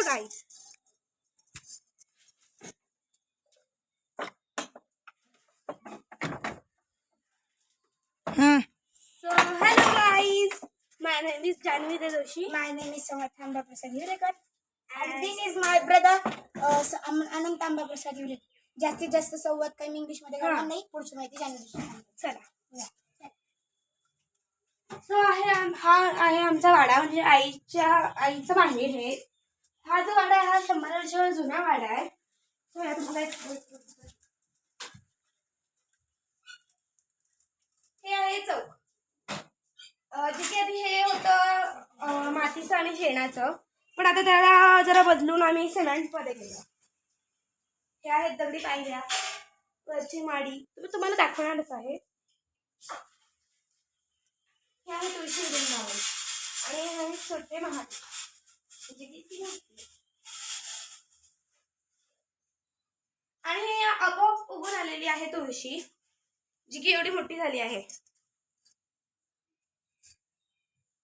Guys. So hello guys, my name is Janvi Doshi. My name is Samarth Tamba Prasad Yurekar. And this is my brother Anand Tamba Prasad Yurekar. जास्तीत जास्त संवाद काही मी English मध्ये करणार नाही. पुढची माहिती जाणून चला. सो हा आहे आमचा वाडा, म्हणजे आईचं माहेर आहे. हा जो वाडा आहे हा 100 वर्षांवर जुना वाडा आहे. सो या तुम्हाला हे आहे चौक. जिथे आधी हे होतं मातीचं आणि शेणाचं, पण आता त्याला जरा बदलून आम्ही सिमेंटमध्ये केलं. हे आहेत दगडी पायऱ्या, वरची माडी तुम्हाला दाखवणारच आहे. हे आहे तुळशी वृंदावन आणि हे आहे छोटे महादेव, म्हणजे किती मोठी. आणि हे आपोआप उगून आलेली आहे तुळशी, जी की एवढी मोठी झाली आहे.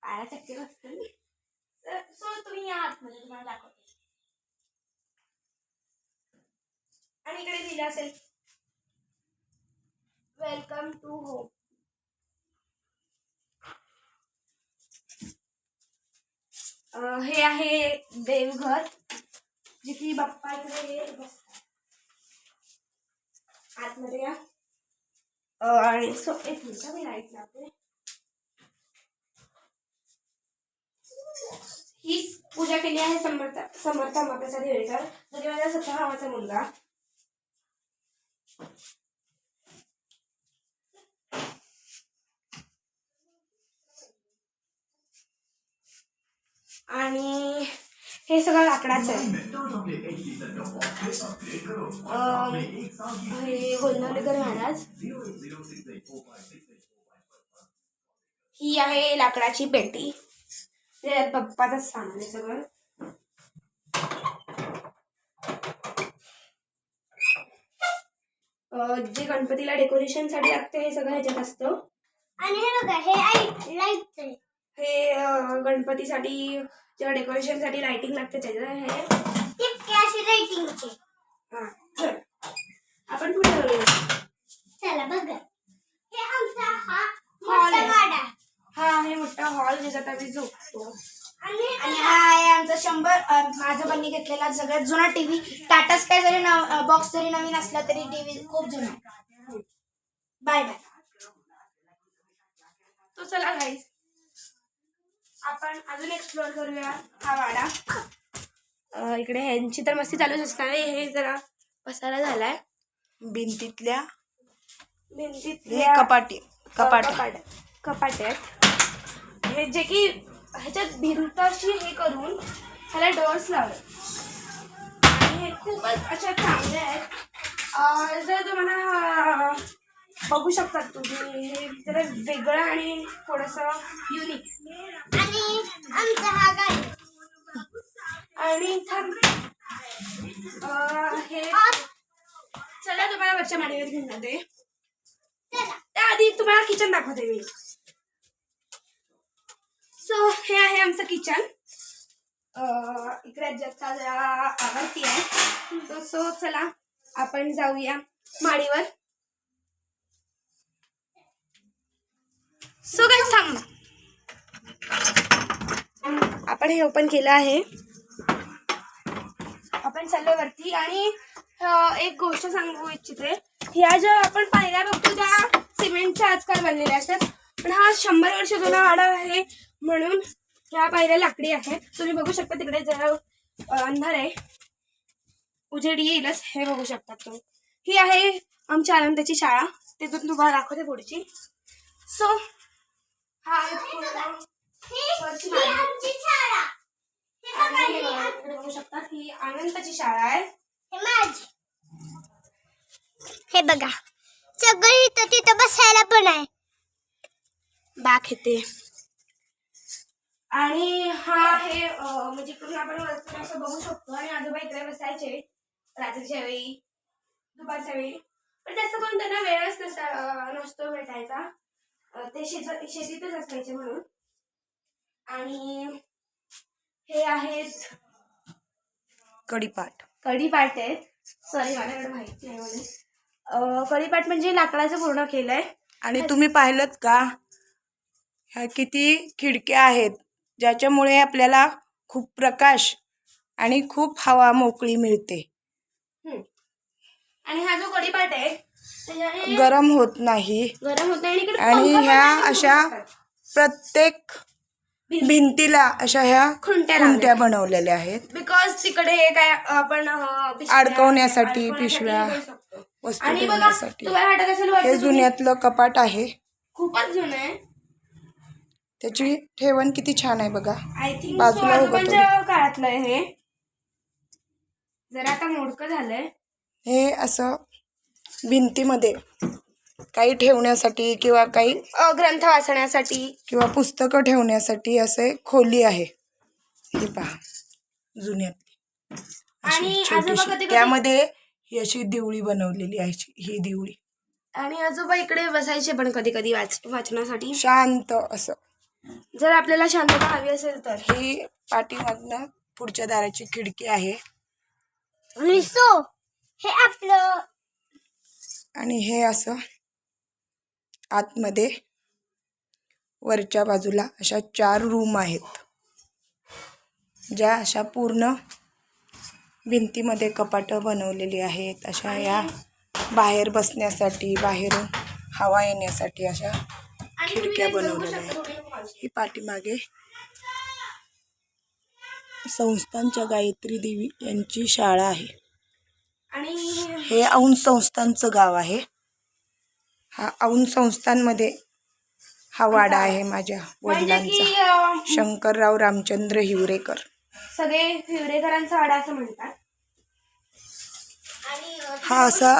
पाया चक्के बसते. सो तुम्ही या आतमध्ये, तुम्हाला दाखवते. आणि इकडे लिहिलं असेल वेलकम टू होम. हे आहे देवघर, जिथे बाप्पा इकडे बसतात. आतमध्ये या. आणि सो एक मिनिट मी लाईट लावते. ही पूजा केली आहे समर्थ प्रसाद येळेकर, जो की माझा 17 नावाचा मुलगा. आणि हे सगळं लाकडाचं आहे. हे गोंदवलेकर महाराज. ही आहे लाकडाची पेटी, त्यात बाप्पाचं सामान आहे सगळं. जे गणपतीला डेकोरेशन साठी लागते हे सगळं ह्याच्यात असतं. आणि हे बघा, हे लाईट, हे गणपतीसाठी जेव्हा डेकोरेशन साठी लाइटिंग लागते त्याचं हे अशी लाइटिंगची. हा चल आपण पुढे जाऊया. चला बघा, हे आमचा हा मोठा वाडा. हा आहे मोठा हॉल, ज्याच्यात आम्ही झोपतो. आणि हा आहे आमचा 100 आजोबांनी घेतलेला सगळ्यात जुना टीव्ही. टाटा स्काय जरी बॉक्स जरी नवीन असला तरी टीव्ही खूप जुना आहे. Bye bye. तो चला गाईज, आपण अजून एक्सप्लोअर करूया हा वाडा. इकडे ह्यांची तर मस्ती चालूच असणार आहे. हे जरा पसारा झालाय. भिंतीतल्या कपाट आहेत हे, जे की ह्याच्यात भिंताशी हे करून ह्याला डोअर्स लावले. आणि हे खूपच अशा चांगले आहेत. जर तुम्हाला बघू शकतात तुम्ही, हे जरा वेगळं आणि थोडंसं युनिक. आणि आमचा हा गाडी. आणि हे चला तुम्हाला वरच्या माडीवर घेऊन जाते. त्याआधी तुम्हाला किचन दाखवते मी. सो हे आहे आमचं किचन. इकडे जगता जरा आवडती आहे. सो चला आपण जाऊया माडीवर. सो काय सांग, आपण हे ओपन केलं आहे. आपण चाललोय वरती. आणि एक गोष्ट सांगू इच्छिते, ह्या ज्या आपण पायऱ्या बघतो त्या सिमेंटच्या आजकाल बनलेल्या असतात, पण हा 100 वर्ष जुना वाडा आहे म्हणून ह्या पायऱ्या लाकडी आहेत. तुम्ही बघू शकता तिकडे जरा अंधार आहे, उजेड येईलच, हे बघू शकता तुम्ही. ही आहे आमच्या आनंदाची शाळा, तिथून तुम्हाला दाखवते पुढची. सो हा बघू शकता ही आनंदाची शाळा आहे. हे बघा, सगळं इथं तिथं बसायला पण आहे. बाक येते. आणि हा आहे म्हणजे इकडून आपण वरती असं बघू शकतो. आणि आजोबा इकडे बसायचे रात्रीच्या वेळी, दुपारच्या वेळी, पण जास्त करून त्यांना वेळच नसतो भेटायचा. ते शेतीतच असायचे म्हणून. आणि हे आहेत कढीपाट. कढीपाट आहेत. सॉरी माझ्याकडे माहिती नाही मला. कढीपाट म्हणजे लाकडाचं पूर्ण केलंय. आणि तुम्ही पाहिलंत का ह्या किती खिडक्या आहेत ज्याच्यामुळे आपल्याला खूप प्रकाश आणि खूप हवा मोकळी मिळते. आणि हा जो कढीपाट आहे त्याच्याने गरम होत नाही. गरम होत आणि इकडे आणि पंखा पण ह्या आहे. अशा प्रत्येक भिंतीला अशा ह्या खुंट्या बनवलेल्या आहेत बिकॉज तिकडे हे काय आपण अडकवण्यासाठी पिशव्या करू शकतो. वस्तू आणि बघा ठेवण्यासाठी. तुम्हाला वाटत असेल हे वरती तुम्ही- जुन्यातलं कपाट आहे. खूपच जुनं आहे. त्याची ठेवण किती छान आहे बघा. आय थिंक बाजूला उभं आजोबांच्या काळातलं आहे हे. जरा आता मोडकं झालंय. हे असं भिंतीमध्ये काही ठेवण्यासाठी किंवा काही ग्रंथ वाचण्यासाठी किंवा पुस्तकं ठेवण्यासाठी असे खोली आहे. ही पहा जुन्यातली आणि अशी आजोबा छोटीशी. कधी-कधी- त्यामध्ये ही अशी दिवळी बनवलेली आहे. ही दिवळी आणि आजोबा इकडे बसायचे पण कधी कधी वाचनासाठी. शांत असं. जर आपल्याला शांतता हवी असेल तर. ही पाठीमागनं पुढच्या दाराची खिडकी आहे. हे आपलं आणि हे असं आतमध्ये वरच्या बाजूला अशा 4 रूम आहेत ज्या अशा पूर्ण भिंतीमध्ये कपाटं बनवलेली आहेत. अशा या बाहेर बसण्यासाठी, बाहेरून हवा येण्यासाठी अशा खिडक्या बनवलेल्या आहेत. ही पाठीमागे संस्थानच्या गायत्री देवी यांची शाळा आहे. आणि हे औंध संस्थानचं गाव आहे. हा औंध संस्थानमध्ये हा वाडा आहे माझ्या म्हणजे वडिलांचा. की शंकरराव रामचंद्र हिवरेकर. सगळे हिवरेकरांचा वाडा असं म्हणतात. हा असा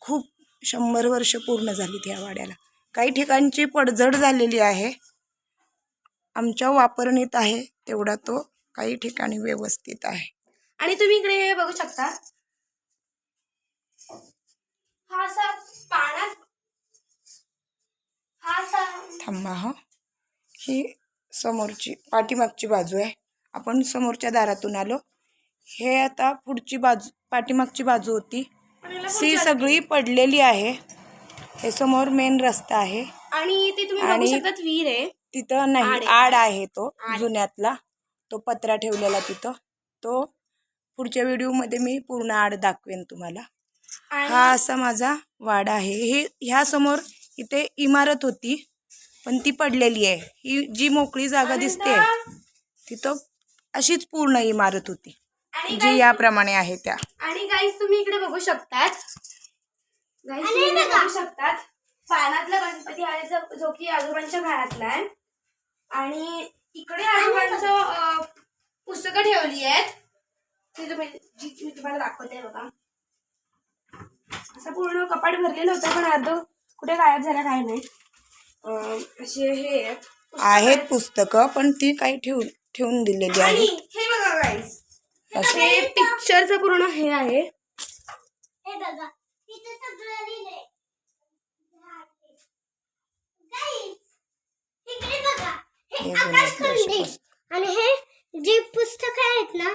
खूप 100 वर्ष पूर्ण झाली त्या वाड्याला. काही ठिकाणची पडझड झालेली आहे. आमच्या वापरणीत आहे तेवढा तो काही ठिकाणी व्यवस्थित आहे. आणि तुम्ही इकडे बघू शकता हा असा पाण्यात थांबा हा. ही समोरची पाठीमागची बाजू आहे. आपण समोरच्या दारातून आलो. हे आता पुढची बाजू पाठीमागची बाजू होती. सी सगळी पडलेली आहे. हे समोर मेन रस्ता आहे. आणि ते तुम्ही बघू आणि शकता विहीर आहे. तिथं नाही आड आहे तो जुन्यातला. तो पत्रा ठेवलेला तिथं. तो पुढच्या व्हिडिओमध्ये मी पूर्ण आड दाखवेन तुम्हाला. हा असा माझा वाडा आहे. हे ह्या समोर इथे इमारत होती पण ती पडलेली आहे. ही जी मोकळी जागा दिसते तिथं अशीच पूर्ण इमारत होती जी याप्रमाणे आहे त्या. आणि गाईस तुम्ही इकडे बघू शकतात. गाईस तुम्ही इकडे बघू शकतात पाण्यातला गणपती आहे जो की आजोबांच्या काळातला आहे. आणि इकडे आजोबांचं पुस्तकं ठेवली आहेत. जी मी तुम्हाला दाखवते बघा. असं पूर्ण कपाट भरलेलं होतं पण अर्ध कुठे गायब झालं काय नाही. असे हे आहेत पुस्तकं पण ती काही ठेवून दिलेली आणि आहेत. हे बघा गाईस असं हे पिक्चरचं पूर्ण हे आहे. हे बघा तिथे सगळं लिहिलंय. गाईस इकडे बघा हे हे आकाश जुन्यातलं कंदील. पुस्तक. आणि हे जी पुस्तकं आहेत ना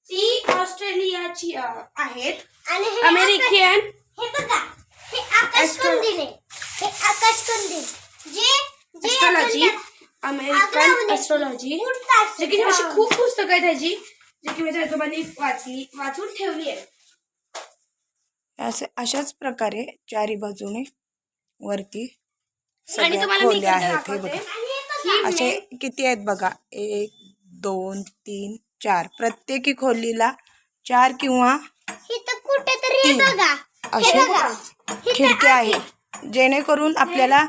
ती ऑस्ट्रेलियाची आहेत. आणि हे अमेरिकन हे बघा हे आकाश कंदील आहे. हे आकाश कंदील जे ॲस्ट्रॉलॉजी अमेरिकन ॲस्ट्रॉलॉजी जे की अशी खूप पुस्तकं आहेत त्याची जे की माझ्या आजोबांनी वाचून ठेवली आहे. अशाच प्रकारे चारी बाजूने वरती आणि सगळ्या तुम्हाला मी खोल्या इकडे आहेत. हे दाखवते. बघा ही असे किती आहेत बघा. 1 2 3 4 प्रत्येकी खोलीला 4 किंवा इथं कुठेतरी हे 3 बघा अशा खिडक्या आहेत जेणेकरून आपल्याला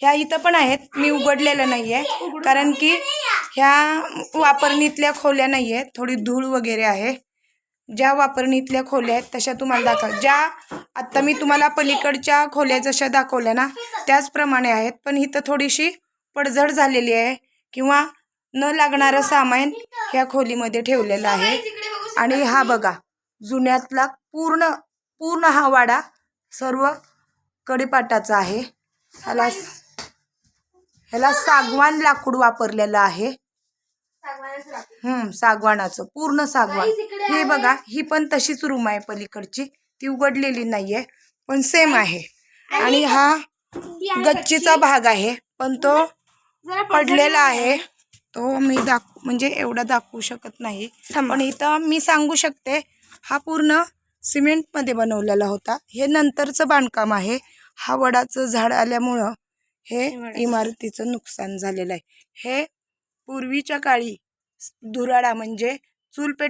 ह्या इथं पण आहेत. मी उघडलेलं नाहीये कारण की ह्या वापरणीतल्या खोल्या नाहीये. थोडी धूळ वगैरे आहे. ज्या वापरणीतल्या खोल्या आहेत तशा तुम्हाला दाखव. ज्या आत्ता मी तुम्हाला पलीकडच्या खोल्या जशा दाखवल्या ना त्याचप्रमाणे आहेत. पण इथं थोडीशी पडझड झालेली आहे किंवा न लागणारं सामान ह्या खोलीमध्ये ठेवलेलं आहे. आणि हा बघा जुन्यातला पूर्ण हा वाडा सर्व कढीपाटाचा आहे. ह्याला सागवान लाकूड वापरलेलं आहे. सागवानाचं लाकूड. सागवानाचं पूर्ण सागवान. Guys, इकडे हे आहे. बघा, ही पण तशीच रूम आहे पलीकडची, ती उघडलेली नाहीये पण सेम आहे. आणि हा ही आहे गच्चीचा भाग आहे पण तो जरा पडलेला आहे. तो मी म्हणजे एवढा दाखवू शकत नाही, पण इथं मी सांगू शकते हा पूर्ण सिमेंटमध्ये बनवलेला होता. हे नंतरचं बांधकाम आहे. हा वडाचं झाड आल्यामुळं हे इमारतीचं नुकसान झालेलं आहे. हे पूर्वीच्या काळी धुराडा म्हणजे चूल पेट